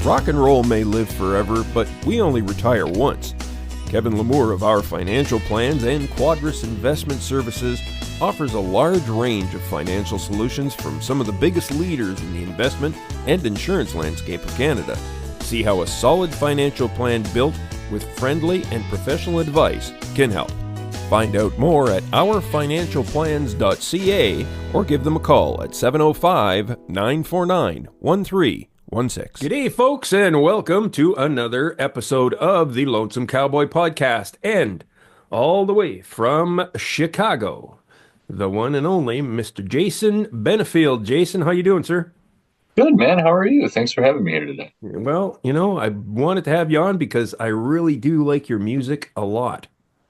Rock and roll may live forever, but we only retire once. Kevin Lamour of Our Financial Plans and Quadris Investment Services offers a large range of financial solutions from some of the biggest leaders in the investment and insurance landscape of Canada. See how a solid financial plan built with friendly and professional advice can help. Find out more at ourfinancialplans.ca or give them a call at 705-949-1316. G'day, folks, and welcome to another episode of the Lonesome Cowboy Podcast, and all the way from Chicago, the one and only Mr. Jason Benefield. Jason, how you doing, sir? Good, man. How are you? Thanks for having me here today. Well, I wanted to have you on because I really do like your music a lot.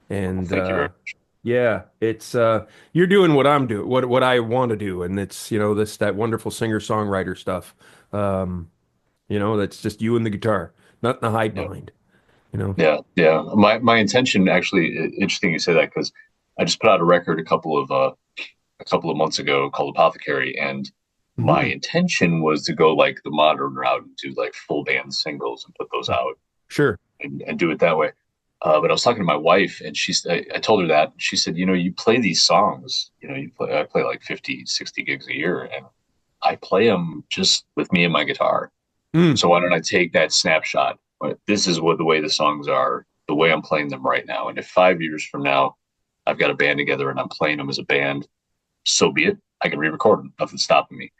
And Thank you very much. yeah, it's you're doing what I'm doing, what I want to do, and it's that wonderful singer-songwriter stuff. That's just you and the guitar, nothing to hide Yeah, behind. yeah. My intention actually, interesting you say that because I just put out a record a couple of months ago called Apothecary, and my Hmm. intention was to go like the modern route and do like full band singles and put those out Sure. and do it that way. But I was talking to my wife, and I told her that. She said, you play these songs, I play like 50, 60 gigs a year, and I play them just with me and my guitar. Mm. So why don't I take that snapshot? This is what the way the songs are, the way I'm playing them right now. And if 5 years from now I've got a band together and I'm playing them as a band, so be it. I can re-record them. Nothing's stopping me.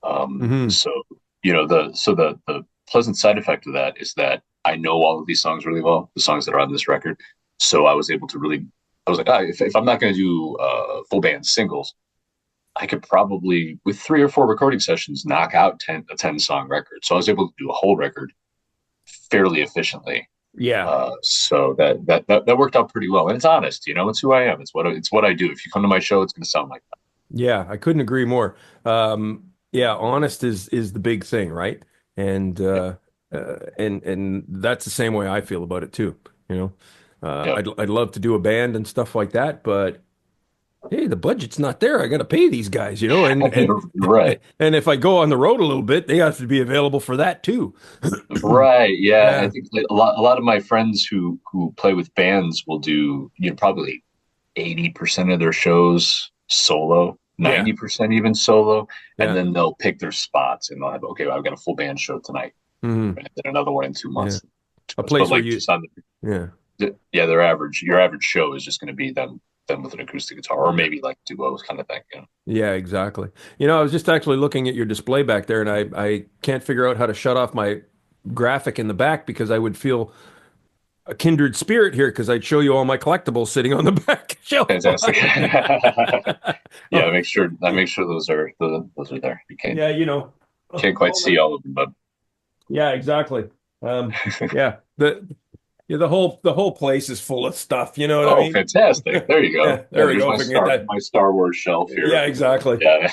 Hmm. So the pleasant side effect of that is that I know all of these songs really well, the songs that are on this record. So I was able to really, I was like, if I'm not going to do full band singles, I could probably, with 3 or 4 recording sessions, knock out a 10 song record. So I was able to do a whole record fairly efficiently. Yeah. So that worked out pretty well, and it's honest. It's who I am. It's what I do. If you come to my show, it's going to sound like that. Yeah, I couldn't agree more. Yeah, honest is the big thing, right? And Yep, and that's the same way I feel about it too. You know, yep. I'd love to do a band and stuff like that, but hey, the budget's not there. I got to pay these guys, and You're right. and if I go on the road a little bit, they have to be available for that too. Right. Yeah. I Yeah, think like a lot of my friends who play with bands will do, probably 80% of their shows solo, yeah, 90% even solo, and yeah. then they'll pick their spots and they'll have, okay, well, I've got a full band show tonight, Hmm. and then another one in two Yeah, months. a But place where like you, just on yeah. yeah, your average show is just going to be them with an acoustic guitar or maybe like duos kind of thing. Yeah, exactly. I was just actually looking at your display back there, and I can't figure out how to shut off my graphic in the back because I would feel a kindred spirit here because I'd show you all my collectibles sitting on the back shelf. Fantastic. Yeah, Oh, I make sure those are there. You can't yeah, can't quite all see my, all of them, but yeah, exactly. Yeah, the whole place is full of stuff. You know what I oh, mean? fantastic. There you go. Yeah, Yeah, there we there's go. If we can get that. My Star Wars shelf Yeah, here. exactly. Yeah.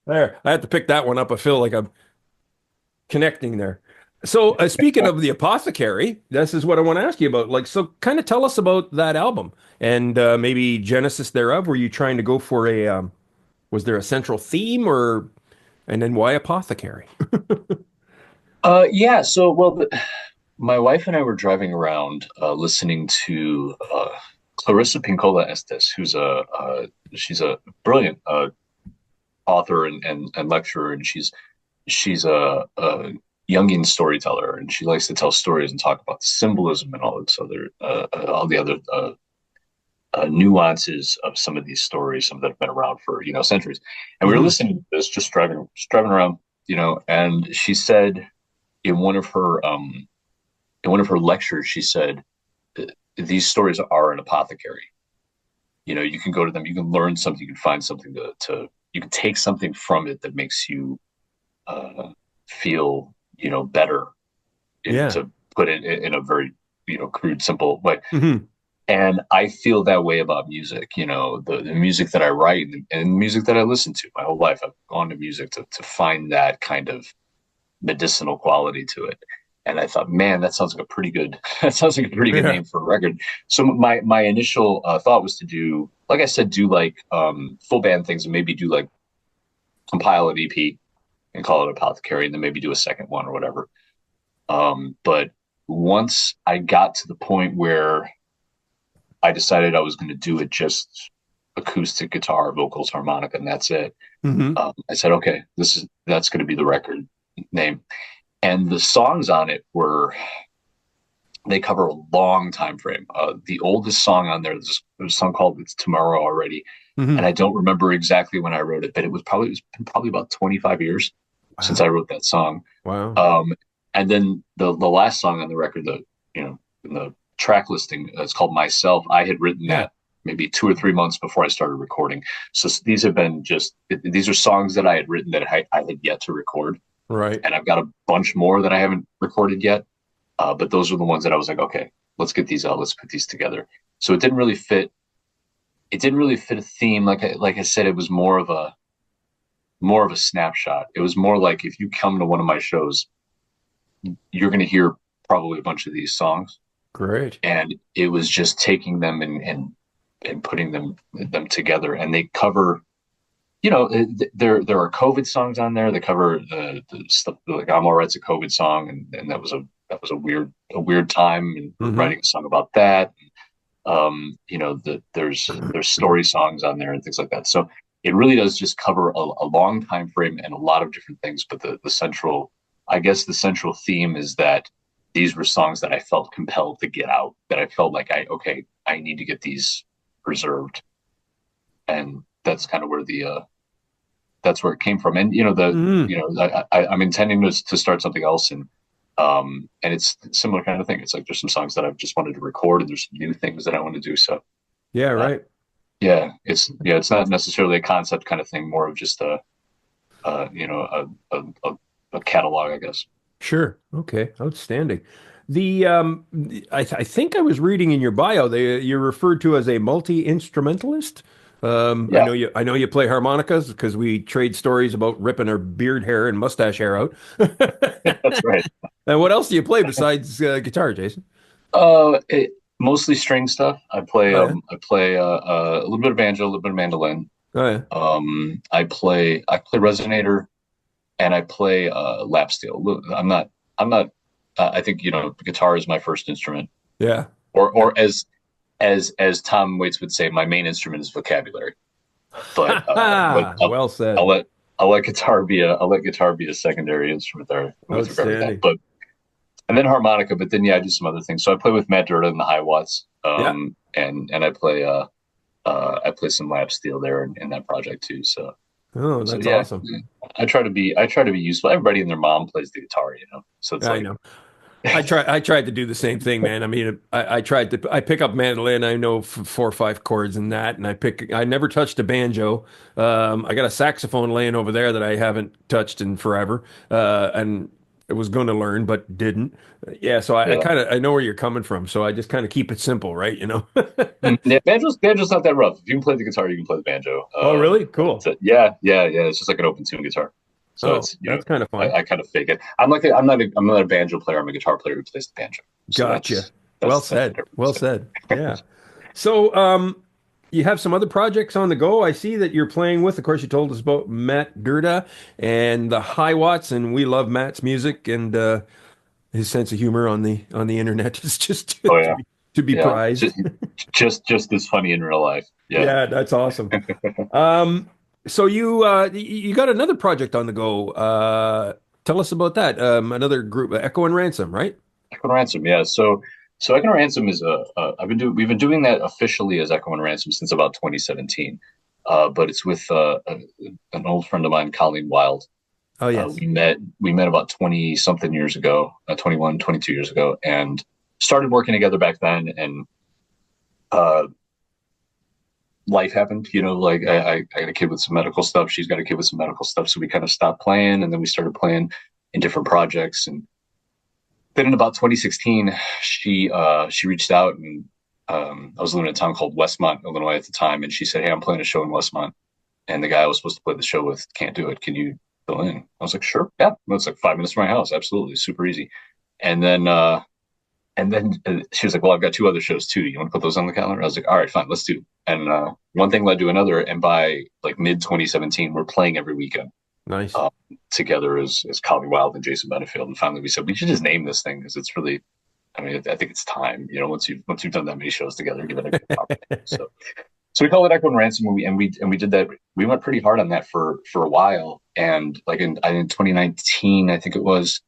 There, I had to pick that one up. I feel like I'm connecting there. So, speaking of the Apothecary, this is what I want to ask you about. Like, so kind of tell us about that album and maybe genesis thereof. Were you trying to go for was there a central theme and then why Apothecary? Yeah, so my wife and I were driving around listening to Clarissa Pinkola Estes, who's she's a brilliant author and lecturer, and she's a Jungian storyteller, and she likes to tell stories and talk about the symbolism and all the other nuances of some of these stories, some that have been around for centuries. And we were Hmm. listening to this, just driving around, and she said in one of her lectures, she said, these stories are an apothecary. You can go to them, you can learn something, you can find something you can take something from it that makes you feel better, Yeah. to put it in a very crude, simple way. Hmm. And I feel that way about music. The music that I write and music that I listen to my whole life. I've gone to music to find that kind of medicinal quality to it. And I thought, man, that sounds like a pretty good that sounds like a pretty good Yeah. name for a record. So my initial thought was to do, like I said, do like full band things and maybe do like compile an EP and call it Apothecary, and then maybe do a second one or whatever. But once I got to the point where I decided I was going to do it just acoustic guitar, vocals, harmonica, and that's it. Hmm. I said, okay, that's going to be the record name. And the songs on it they cover a long time frame. The oldest song on there's a song called "It's Tomorrow Already," and Hmm. I don't remember exactly when I wrote it, but it's been probably about 25 years since I Wow. wrote that song. Wow. Um, and then the last song on the record, in the track listing, it's called "Myself." I had written Yeah. that maybe 2 or 3 months before I started recording. So these are songs that I had written that I had yet to record, Right. and I've got a bunch more that I haven't recorded yet. But those are the ones that I was like, okay, let's get these out. Let's put these together. So it didn't really fit. It didn't really fit a theme. Like I said, it was more of a snapshot. It was more like if you come to one of my shows, you're going to hear probably a bunch of these songs, Great. and it was just taking them and putting them together. And they cover, there are COVID songs on there. They cover the stuff like "I'm Alright's" a COVID song, and that was a weird time and Hmm. writing a song about that. There's story songs on there and things like that. So it really does just cover a long time frame and a lot of different things. But I guess the central theme is that these were songs that I felt compelled to get out, that I felt like I need to get these preserved. And that's kind of where that's where it came from. And Hmm. I'm intending to start something else, and it's a similar kind of thing. It's like there's some songs that I've just wanted to record, and there's some new things that I want to do. So Yeah. uh, Right. it's not necessarily a concept kind of thing, more of just uh you know a catalog, I guess. Sure. Okay. Outstanding. I think I was reading in your bio you're referred to as a multi-instrumentalist. Yeah, I know you play harmonicas because we trade stories about ripping our beard hair and mustache hair out. that's right. And what else do you play besides guitar, Jason? Mostly string stuff. Oh yeah. I play a little bit of banjo, a little bit of mandolin. Oh yeah. I play resonator, and I play lap steel. I'm not. I think guitar is my first instrument, Yeah. or as Tom Waits would say, my main instrument is vocabulary. But Ha uh, but ha. I'll, Well I'll said. let I'll let guitar be a secondary instrument there with regard to that. Outstanding. But and then harmonica. But then I do some other things. So I play with Matt Durda and the High Watts, Yeah. and I play some lap steel there in that project too. Oh, So that's yeah, awesome. I try to be useful. Everybody and their mom plays the guitar, So it's I like, know. I tried to do the same thing, man. I mean, I pick up mandolin. I know four or five chords in that, and I never touched a banjo. I got a saxophone laying over there that I haven't touched in forever, and I was going to learn but didn't. Yeah, so I yeah. kind of I know where you're coming from. So I just kind of keep it simple, right? You know. Yeah, banjo's not that rough. If you can play the guitar, you can play the banjo. Oh, really? Cool. Yeah. It's just like an open tune guitar. So Oh, it's that's kind of fun. I kind of fake it. I'm not a banjo player. I'm a guitar player who plays the banjo. So Gotcha. that's the Well difference. said. Yeah. So, you have some other projects on the go. I see that you're playing with, of course, you told us about Matt Durda and the High Watts, and we love Matt's music and his sense of humor on the internet is just Oh yeah, to be yeah. prized. Just as funny in real life. Yeah. Yeah, that's awesome. Um, so you got another project on the go. Tell us about that. Another group, Echo and Ransom, right? Echo and Ransom, yeah. So Echo and Ransom is we've been doing that officially as Echo and Ransom since about 2017. But it's with an old friend of mine, Colleen Wild. Oh yes. We met about 20 something years ago, 21, 22 years ago, and started working together back then. And uh, life happened, like I got a kid with some medical stuff. She's got a kid with some medical stuff. So we kind of stopped playing, and then we started playing in different projects. And then in about 2016, she reached out, and I was living in a town called Westmont, Illinois at the time, and she said, "Hey, I'm playing a show in Westmont, and the guy I was supposed to play the show with can't do it. Can you fill in?" I was like, "Sure, yeah." It's like 5 minutes from my house, absolutely, super easy. And then she was like, "Well, I've got two other shows too. You want to put those on the calendar?" I was like, "All right, fine, let's do." And one thing led to another, and by like mid 2017, we're playing every weekend. Nice. um, together as Collie Wild and Jason Benefield. And finally, we said we should just name this thing because it's really, I mean, I think it's time. You know, once you've done that many shows together, give it a good proper name. So we called it Echo and Ransom, and we did that. We went pretty hard on that for a while, and like in 2019, I think it was,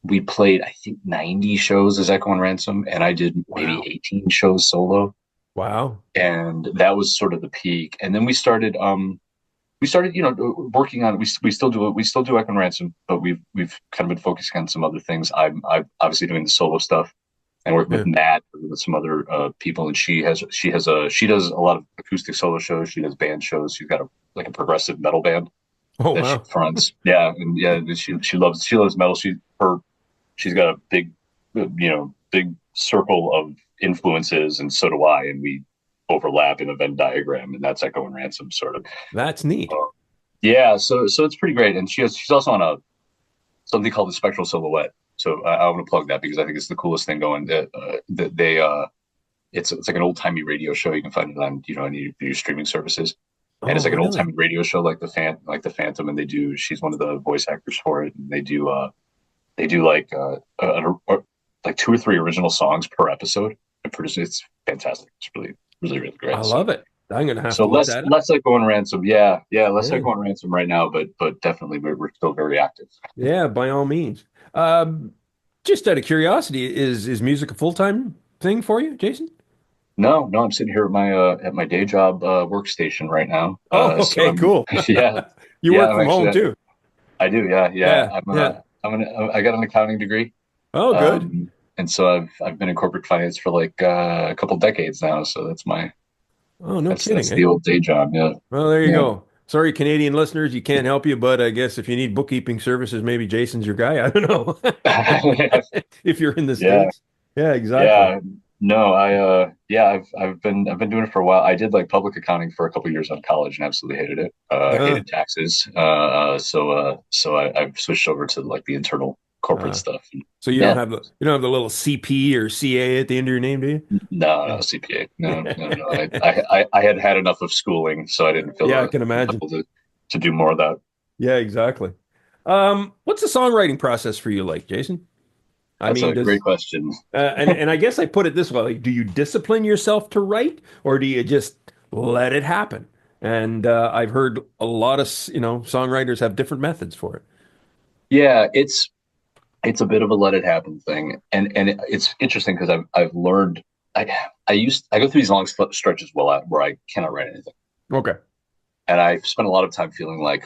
we played I think 90 shows as Echo and Ransom, and I did maybe Wow. 18 shows solo, Wow. and that was sort of the peak. And then we started, working on, we still do Echo and Ransom, but we've kind of been focusing on some other things. I'm obviously doing the solo stuff and working Yeah. with Matt, with some other people, and she does a lot of acoustic solo shows. She does band shows. She's got a progressive metal band Oh, that she wow. fronts. Yeah, and yeah, she loves metal. She's got a big circle of influences, and so do I, and we overlap in a Venn diagram, and that's Echo and Ransom sort of. That's neat. Uh, yeah, so it's pretty great, and she's also on a something called the Spectral Silhouette. So I want to plug that because I think it's the coolest thing going. That they it's like an old timey radio show. You can find it on any of your streaming services, and Oh, it's like an old really? timey radio show like the Phantom, and they do. She's one of the voice actors for it, and they do like two or three original songs per episode and produce. It's fantastic. It's really really really I great. love it. I'm gonna have So to look less that up. less like going ransom. Yeah, less like Yeah. going ransom right now, but definitely we're still very active. Yeah, by all means. Um, just out of curiosity, is music a full-time thing for you, Jason? No, no, I'm sitting here at my day job workstation right now. Oh, So okay, cool. yeah, You yeah, work I'm from home actually, too. I do, yeah. Yeah, yeah. I got an accounting degree, Oh, good. um, and so I've been in corporate finance for like a couple decades now. So Oh, no kidding, that's eh? the old day job. Yeah, Well, there you yeah, go. Sorry, Canadian listeners, you can't help you, but I guess if you need bookkeeping services, maybe Jason's your guy. I don't know. If you're in the yeah, States. Yeah, exactly. yeah. No, yeah, I've been doing it for a while. I did like public accounting for a couple years out of college and absolutely hated it. Uh, Hated taxes. So I've switched over to like the internal corporate uh, stuff. so Yeah, you don't have the little CP or CA at the end of your name, do no, you? no CPA. No, no, no. I had had enough of schooling, so I didn't feel Yeah, I can imagine. compelled to do more of that. Yeah, exactly. What's the songwriting process for you like, Jason? I That's mean, a great does question. and I guess I put it this way, like, do you discipline yourself to write, or do you just let it happen? And I've heard a lot of, songwriters have different methods for it. Yeah, it's a bit of a let it happen thing, and it's interesting because I've learned. I I go through these long stretches where I cannot write anything, Okay. and I spent a lot of time feeling like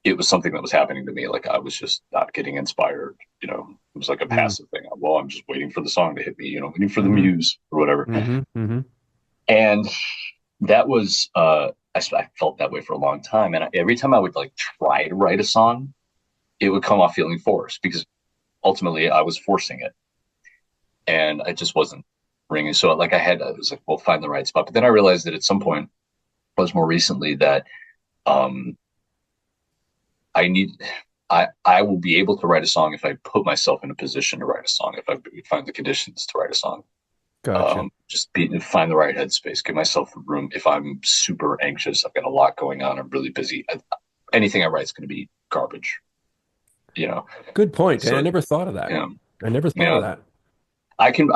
it was something that was happening to me. Like I was just not getting inspired. It was like a Mm, passive thing. Well, I'm just waiting for the song to hit me. Waiting for the hmm muse or whatever. hmm And that was I felt that way for a long time. And every time I would like try to write a song, it would come off feeling forced because ultimately I was forcing it, and I just wasn't ringing. So like I was like, well, find the right spot. But then I realized that at some point, was more recently that um, I need I will be able to write a song if I put myself in a position to write a song. If I find the conditions to write a song, Gotcha. find the right headspace, give myself the room. If I'm super anxious, I've got a lot going on, I'm really busy. Anything I write is going to be garbage. You know, Good point. And I so never thought of that. yeah, I never thought of yeah. that. I can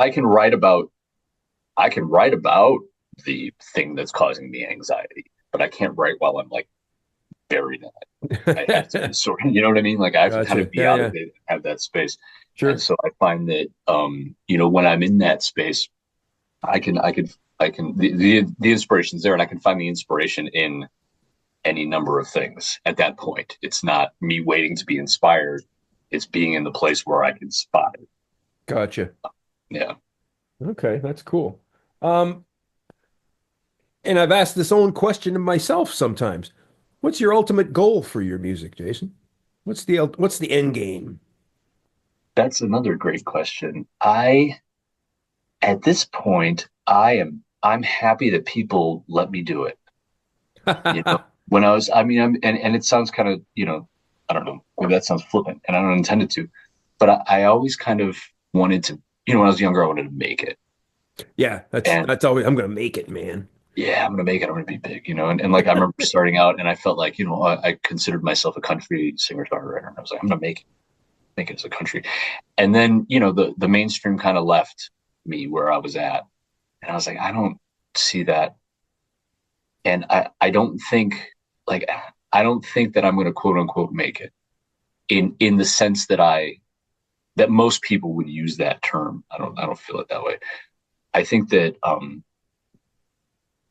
write about the thing that's causing me anxiety, but I can't write while I'm like buried in it. I have to be sort of, you know what I mean? Like I have to kind Gotcha. of be Yeah, out yeah. of it and have that space. And Sure. so I find that, when I'm in that space, the inspiration's there, and I can find the inspiration in any number of things at that point. It's not me waiting to be inspired. It's being in the place where I can spot it. Gotcha. Yeah. Okay, that's cool. Um, and I've asked this own question to myself sometimes. What's your ultimate goal for your music, Jason? What's the end game? That's another great question. At this point, I'm happy that people let me do it. You know, when I was, I mean, and it sounds kind of, I don't know, maybe that sounds flippant, and I don't intend it to, but I always kind of wanted to, when I was younger, I wanted to make it, Yeah, that's and that's always I'm gonna make it, man. yeah, I'm gonna make it. I'm gonna be big, and like I remember starting out, and I felt like, I considered myself a country singer songwriter, and I was like, I'm gonna make it as a country. And then, the mainstream kind of left me where I was at, and I was like, I don't see that, and like I don't think that I'm gonna quote unquote make it in the sense that most people would use that term. I don't feel it that way. I think that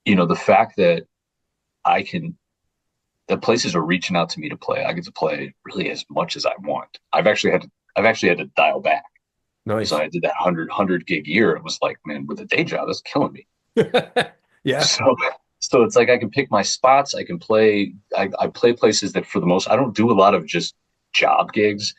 the fact that I can that places are reaching out to me to play. I get to play really as much as I want. I've actually had to dial back because Nice. I did that 100 gig year. It was like, man, with a day job, that's killing me. Yeah. So so it's like I can pick my spots. I can play. I play places that for the most. I don't do a lot of just job gigs.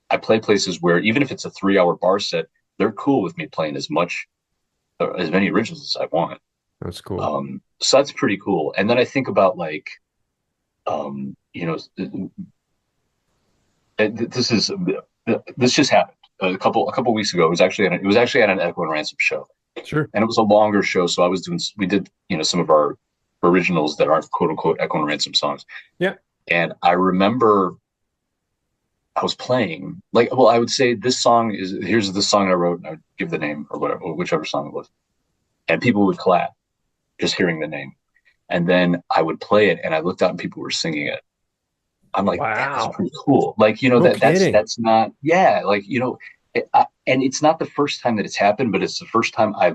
I play places where even if it's a 3 hour bar set, they're cool with me playing as many originals as I want. That's cool. So that's pretty cool. And then I think about like, you know, this just happened a couple weeks ago. It was actually at an Echo and Ransom show, Sure. and it was a longer show. So we did some of our originals that aren't quote unquote Echo and Ransom songs. Yeah. And I remember I was playing like, well, I would say here's the song I wrote, and I would give the name or whatever, whichever song it was, and people would clap just hearing the name. And then I would play it, and I looked out and people were singing it. I'm like, man, that's Wow. pretty cool. Like, No kidding. that's not, yeah, like, and it's not the first time that it's happened, but it's the first time I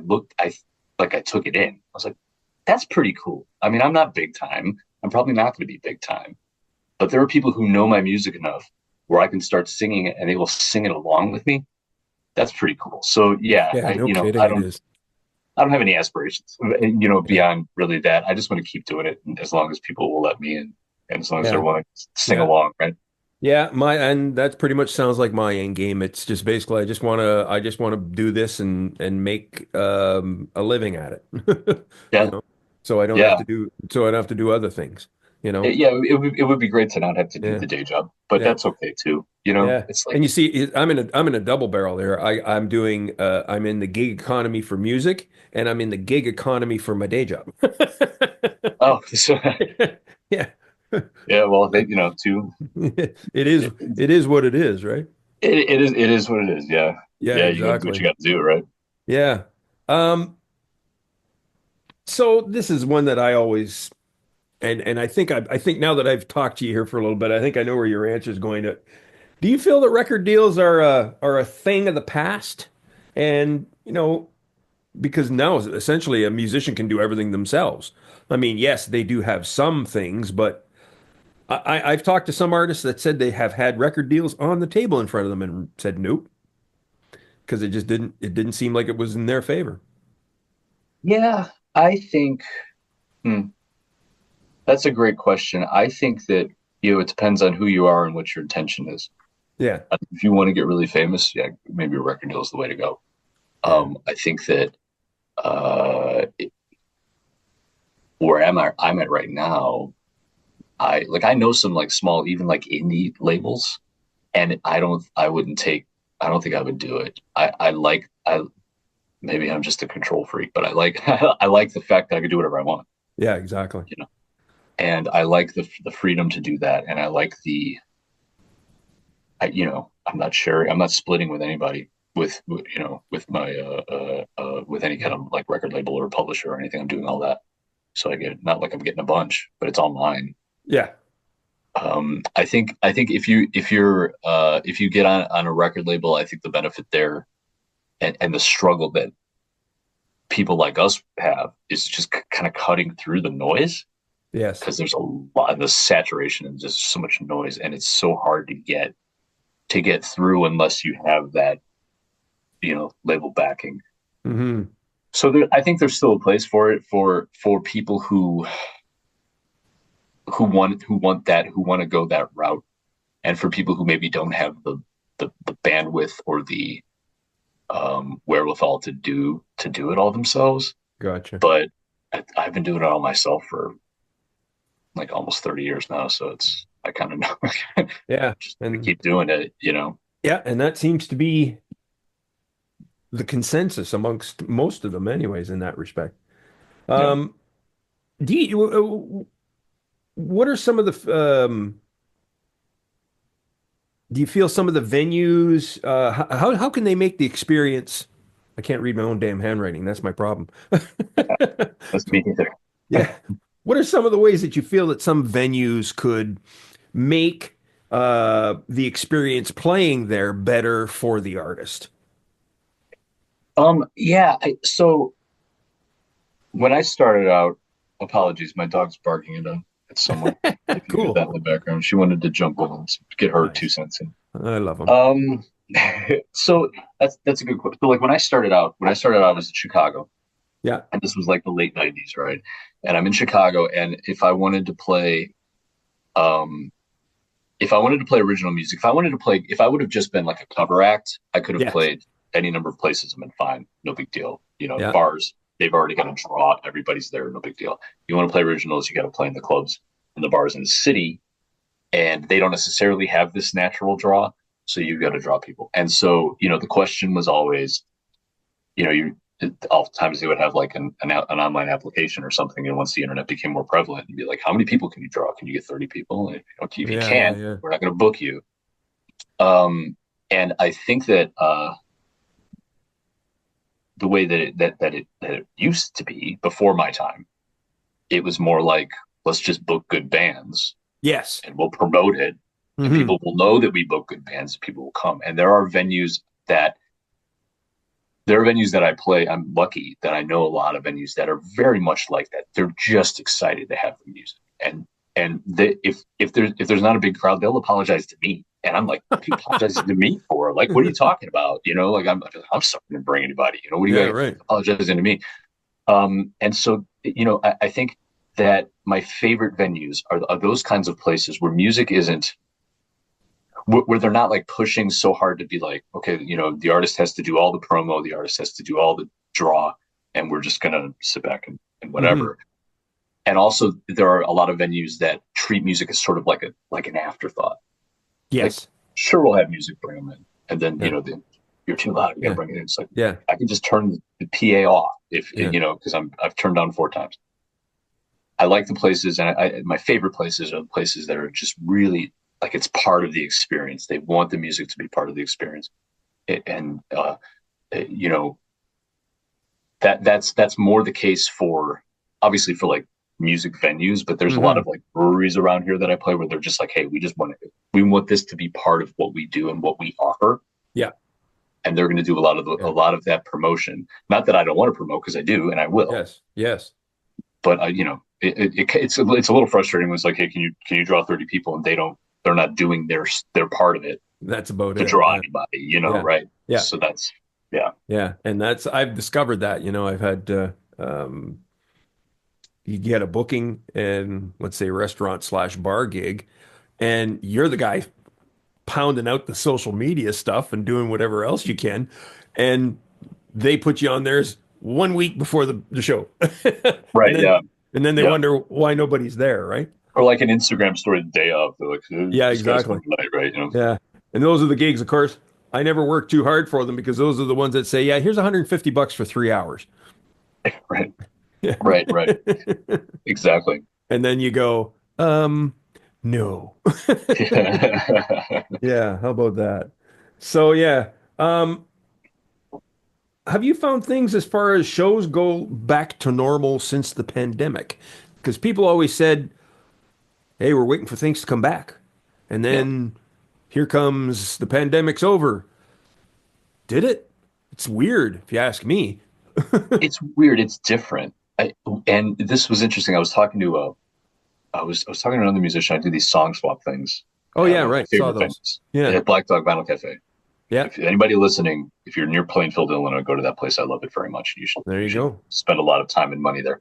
took it in. I was like, that's pretty cool. I mean, I'm not big time. I'm probably not going to be big time, but there are people who know my music enough where I can start singing it and they will sing it along with me. That's pretty cool. So yeah, Yeah, no kidding I it don't, is. I don't have any aspirations, Yeah. beyond really that. I just want to keep doing it as long as people will let me and as long as they're Yeah. willing to sing Yeah. along, right? Yeah, and that's pretty much sounds like my end game. It's just basically I just want to do this and make a living at it. You Yeah, know. So I don't have yeah, to do other things, you know. yeah. It would be great to not have to do Yeah. the day job, but Yeah. that's okay too. Yeah. It's And like, you see I'm in a double barrel there. I'm in the gig economy for music and I'm in the gig economy for my day job. oh, so, Yeah. yeah. Well, too. It is It, it is what it is, right? it is what it is. Yeah, Yeah, yeah. You got to do what you exactly. got to do, right? Yeah. Um, so this is one that I always and I think now that I've talked to you here for a little bit, I think I know where your answer is going to. Do you feel that record deals are a thing of the past? And, because now essentially a musician can do everything themselves. I mean, yes, they do have some things, but I've talked to some artists that said they have had record deals on the table in front of them and said nope, because it didn't seem like it was in their favor. Yeah, I think hmm, that's a great question. I think that it depends on who you are and what your intention is. Yeah, If you want to get really famous, yeah, maybe a record deal is the way to go. yeah, I think that uh, where I'm at right now, I know some like small, even like indie labels, and I don't think I would do it. I maybe I'm just a control freak, but I like I like the fact that I can do whatever I want, yeah, exactly. you know, and I like the freedom to do that, and I like I'm not sharing, I'm not splitting with anybody with my with any kind of like record label or publisher or anything. I'm doing all that, so I get not like I'm getting a bunch, but it's all mine. Yeah. I think if you get on a record label, I think the benefit there and the struggle that people like us have is just kind of cutting through the noise Yes. because there's a lot of the saturation and just so much noise, and it's so hard to get through unless you have that label backing. Hmm. So I think there's still a place for it for people who want to go that route, and for people who maybe don't have the bandwidth or the wherewithal to do it all themselves. Gotcha. But I've been doing it all myself for like almost 30 years now, so I kind of know. Yeah. Just to And keep doing it. yeah, and that seems to be the consensus amongst most of them anyways in that respect. Yeah. Um, Do you, what are some of the do you feel some of the venues how can they make the experience? I can't read my own damn handwriting. That's my problem. That's me either. Yeah. What are some of the ways that you feel that some venues could make the experience playing there better for the artist? Yeah. So when I started out, apologies, my dog's barking at someone. If you hear Cool. that in the background, she wanted to jump in and get her two Nice. cents in. I love them. Um, so that's a good question. So like when I started out, I was in Chicago, Yeah. and this was like the late '90s, right? And I'm in Chicago, and um, if I wanted to play original music, if I would have just been like a cover act, I could have Yes. played any number of places and been fine, no big deal. You know, Yeah. bars, they've already got a draw, everybody's there, no big deal. You want to play originals, you got to play in the clubs and the bars in the city, and they don't necessarily have this natural draw, so you've got to draw people. And so, the question was always, you oftentimes they would have like an online application or something, and once the internet became more prevalent, and be like, how many people can you draw? Can you get 30 people? And if you Yeah, yeah, can't, yeah. we're not going to book you. And I think that the way that it used to be before my time, it was more like, let's just book good bands Yes. and we'll promote it, and Hmm. people will know that we book good bands, people will come. And there are venues that I play. I'm lucky that I know a lot of venues that are very much like that. They're just excited to have the music, if there's not a big crowd, they'll apologize to me, and I'm like, what are you apologizing to me for? Like, what are you talking about? Like I'm sorry to bring anybody. What are Yeah, you right. apologizing to me? And so I think that my favorite venues are those kinds of places where music isn't where they're not like pushing so hard to be like, okay, the artist has to do all the promo, the artist has to do all the draw, and we're just gonna sit back and Hmm. whatever. And also, there are a lot of venues that treat music as sort of like an afterthought. Like, Yes. sure, we'll have music, bring them in, and then Yeah. you're too loud, you got to Yeah. bring it in. It's like Yeah. I can just turn the PA off if Yeah. because I've turned down four times. I like the places, and my favorite places are the places that are just really like it's part of the experience. They want the music to be part of the experience, and you know that's more the case for obviously for like music venues, but there's a lot Hmm. of like breweries around here that I play where they're just like, hey, we want this to be part of what we do and what we offer, Yeah. and they're going to do a Yeah. lot of that promotion. Not that I don't want to promote because I do and I will, Yes. Yes. but it's a little frustrating when it's like, hey, can you draw 30 people, and they're not doing their part of it That's about to it. draw Yeah. anybody, Yeah. right? Yeah. So that's yeah, Yeah. And I've discovered that, I've had, you get a booking and let's say restaurant slash bar gig, and you're the guy pounding out the social media stuff and doing whatever else you can. And they put you on theirs 1 week before the show. And right, then yeah, they yeah. wonder why nobody's there, right? Or like an Instagram story the day of. They're like, Yeah, this guy's exactly. coming tonight, right? Yeah. And those are the gigs, of course. I never work too hard for them because those are the ones that say, yeah, here's $150 for 3 hours. Right, Yeah. right, right. Exactly. And then you go, no. Yeah, how about that? So yeah. Um, have you found things as far as shows go back to normal since the pandemic? Because people always said, hey, we're waiting for things to come back. And Yeah. then here comes the pandemic's over. Did it? It's weird, if you ask me. It's weird. It's different. And this was interesting. I was talking to another musician. I do these song swap things Oh at yeah, one of my right. Saw favorite those. venues Yeah. at Black Dog Vinyl Cafe. Yeah. If anybody listening, if you're near Plainfield, Illinois, go to that place. I love it very much. You should There you you should go. spend a lot of time and money there.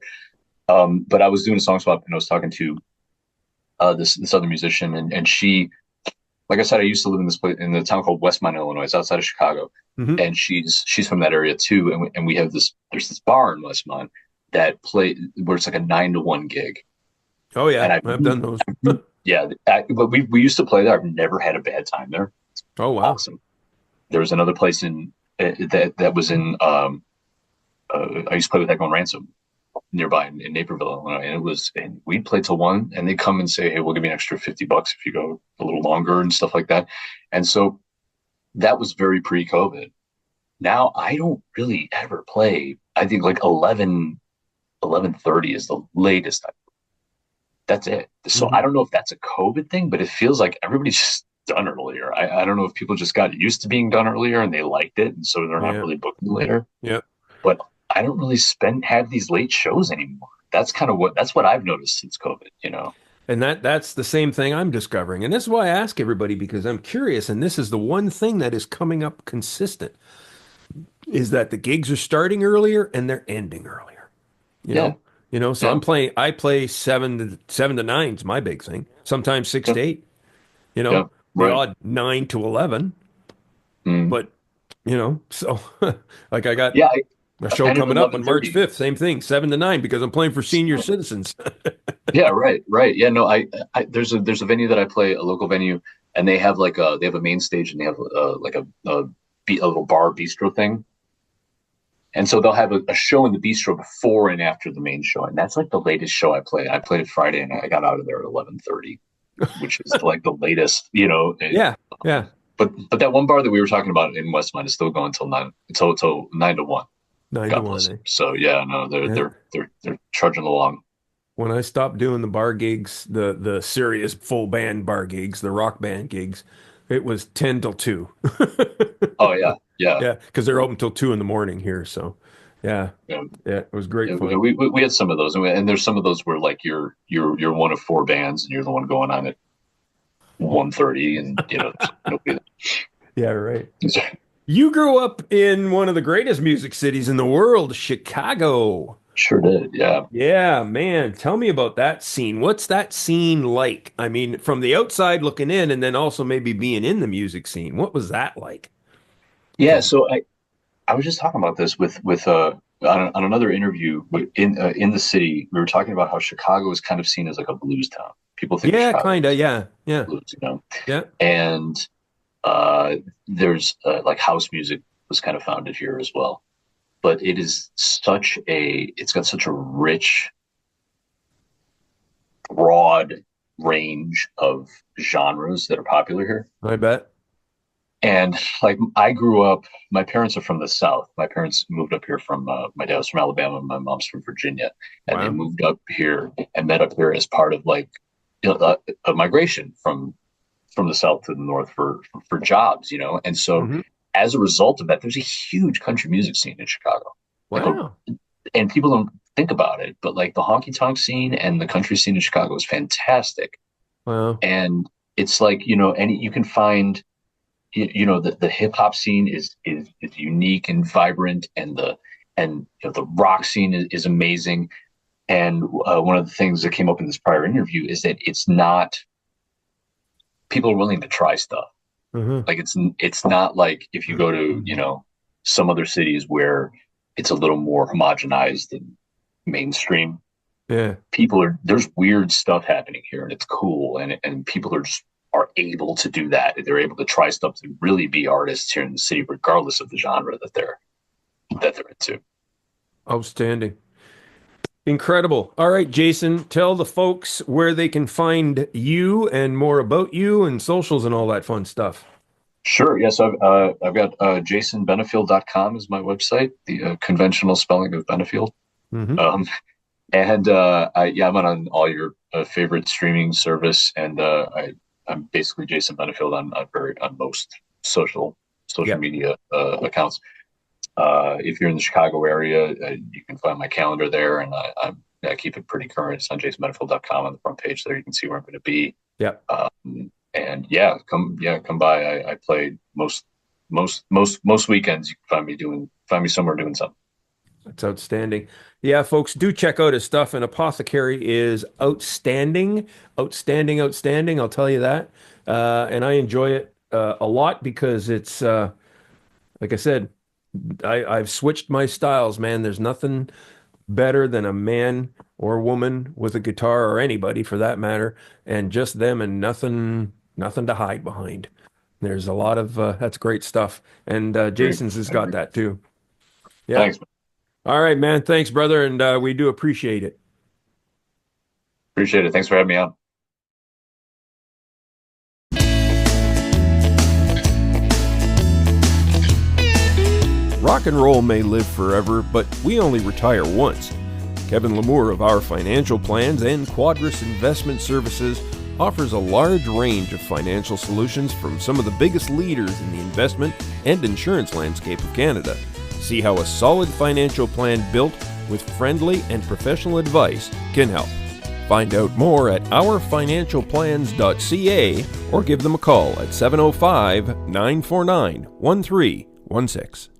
But I was doing a song swap, and I was talking to this other musician, and she, like I said, I used to live in this place in the town called Westmont, Illinois. It's outside of Chicago, Hmm. and she's from that area too. And we have there's this bar in Westmont that play where it's like a 9 to 1 gig, Oh and yeah, I've done those. yeah, but we used to play there. I've never had a bad time there. Oh wow. Awesome. There was another place that was in I used to play with Echo and Ransom, nearby in Naperville, Illinois, and we played till 1, and they come and say, "Hey, we'll give you an extra $50 if you go a little longer," and stuff like that. And so that was very pre-COVID. Now I don't really ever play. I think like 11:30 is the latest. That's it. So I Hmm. don't know if that's a COVID thing, but it feels like everybody's just done earlier. I don't know if people just got used to being done earlier and they liked it, and so they're not Yeah. really booking later. Yeah. But I don't really have these late shows anymore. That's what I've noticed since COVID. And that's the same thing I'm discovering. And this is why I ask everybody because I'm curious. And this is the one thing that is coming up consistent is that the gigs are starting earlier and they're ending earlier. You Yeah, know, so yeah, I play 7 to 9's my big thing. Sometimes six yeah, to eight, yeah. the Right. odd 9 to 11. Mm. But, so like I got Yeah, a I show kind of coming up on March 11:30. 5th, same thing, 7 to 9, because I'm playing for senior citizens. Yeah, right, right. Yeah, no, there's a venue that I play, a local venue, and they have a main stage and they have like a little bar bistro thing. And so they'll have a show in the bistro before and after the main show, and that's like the latest show I played. I played it Friday, and I got out of there at 11:30, which is like the latest, Yeah, yeah, but that one bar that we were talking about in Westmont is still going until 9, until 9 to 1. 9 to God 1. bless them. So yeah, no, Yeah. they're trudging along. When I stopped doing the bar gigs, the serious full band bar gigs, the rock band gigs, it was 10 till 2. Oh yeah, yeah, Yeah, because they're open till 2 in the morning here. So, yeah, yeah. yeah, it was great Yeah, fun. we had some of those, and there's some of those where like you're one of four bands, and you're the one going on at 1:30, and nobody. Yeah, right. You grew up in one of the greatest music cities in the world, Chicago. Sure did, yeah. Yeah, man, tell me about that scene. What's that scene like? I mean, from the outside looking in, and then also maybe being in the music scene. What was that like? Yeah, From so I was just talking about this with on another interview in the city. We were talking about how Chicago is kind of seen as like a blues town. People think of Yeah, Chicago kinda, as yeah, yeah, blues. yeah. And uh, there's like house music was kind of founded here as well. But it's got such a rich, broad range of genres that are popular here. I bet. And like I grew up, my parents are from the South. My parents moved up here from my dad was from Alabama, my mom's from Virginia, and they Wow. moved up here and met up here as part of like a migration from the South to the North for jobs. And so Hmm. as a result of that, there's a huge country music scene in Chicago. Like a Wow. and people don't think about it, but like the honky tonk scene and the country scene in Chicago is fantastic. Wow. And it's like, any you can find, the hip hop scene is unique and vibrant, and the rock scene is amazing. And one of the things that came up in this prior interview is that it's not people are willing to try stuff. Hmm. Like it's not like if you go to, some other cities where it's a little more homogenized and mainstream. Yeah. There's weird stuff happening here, and it's cool, and people are able to do that. They're able to try stuff to really be artists here in the city, regardless of the genre that they're into. Outstanding. Incredible. All right, Jason, tell the folks where they can find you and more about you and socials and all that fun stuff. Sure. Yes, I've got jasonbenefield.com is my website, the conventional spelling of Benefield. Hmm. Um, and I'm on all your favorite streaming service, and I'm basically Jason Benefield on most social Yep. media accounts. If you're in the Chicago area, you can find my calendar there, and I keep it pretty current. It's on jasonbenefield.com on the front page there. You can see where I'm going to be. Yep. And come by. I play most weekends. You can find me somewhere doing something. That's outstanding. Yeah, folks, do check out his stuff. And Apothecary is outstanding, outstanding, outstanding. I'll tell you that. And I enjoy it a lot because it's, like I said, I've switched my styles, man. There's nothing better than a man or woman with a guitar or anybody for that matter, and just them and nothing to hide behind. There's a lot of that's great stuff. And Agree. Jason's has I got agree. that too. Yeah. Thanks, man. All right, man. Thanks, brother. And we do appreciate it. Appreciate it. Thanks for having me on. Rock and roll may live forever, but we only retire once. Kevin Lamour of Our Financial Plans and Quadris Investment Services offers a large range of financial solutions from some of the biggest leaders in the investment and insurance landscape of Canada. See how a solid financial plan built with friendly and professional advice can help. Find out more at ourfinancialplans.ca or give them a call at 705 949 1316.